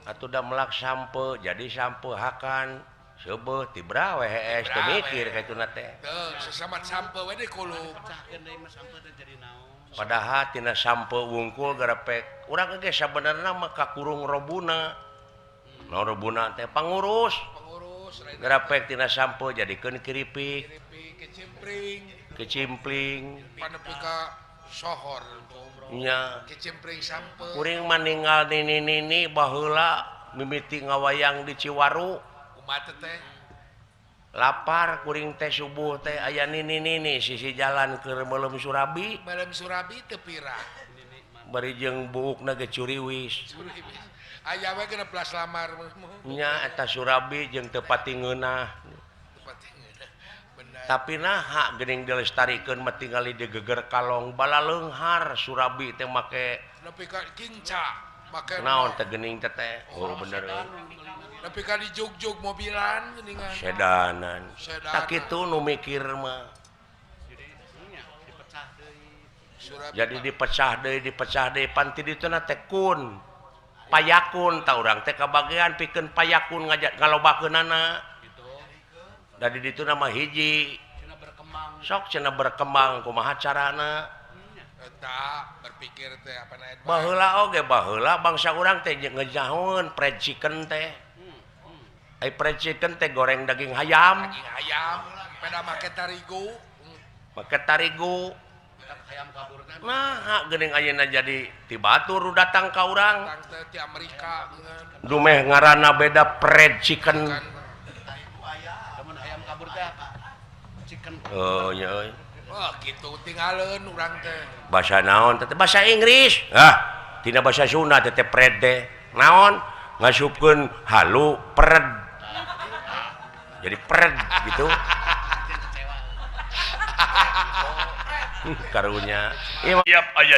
atau udah melak sampo jadi sampo hakan sebeuh tibra WHS teu mikir ka itu teh sesamat sampo we deui kulu padahal tina sampo wungkul garepek urang ge sabenerna mah kakurung robuna no robuna teh pangurus garepek tina sampo jadikeun keripik kecimpring panepi ka sohor nya kecimpring sampo kuring maninggal nini baheula mimiti ngawayang di Ciwaru umat teh lapar kuring teh subuh teh aya nini sisi jalan ke Belum Surabi teu pirah bari jeung buukna ge curiwis aya we genep belas lamar nya eta Surabi jeung teu pati ngeunah tapi naha geuning dilestarikeun mah tingali di geger kalong bala leunghar Surabi teh make nepi ka kinca make naon teh geuning teh oh bener nepi ka di jog-jog mobilan geuningan sedanan tak kitu nu mikir mah jadi dipecah deui panti dituna teh kun payakun ta urang teh kabagean pikeun payakun ngalobakeunana dari ditu nama hiji sok cenah berkembang kumaha carana eta berpikir teh apa naed baheula oge baheula bangsa urang teh ngejahoeun fried chicken teh ai fried chicken teh goreng daging ayam pada make tarigu nah geuning ayeuna jadi ti batur datang ka urang ti Amerika dumeh ngaranna beda fried chicken oh nya euy. Wah, gitu tinggalin urang teh. Bahasa naon teh bahasa Inggris. Tina bahasa Sunda teh pred teh. Naon? Ngasupkeun halu pred. Jadi pred gitu. Karunya. Iap aya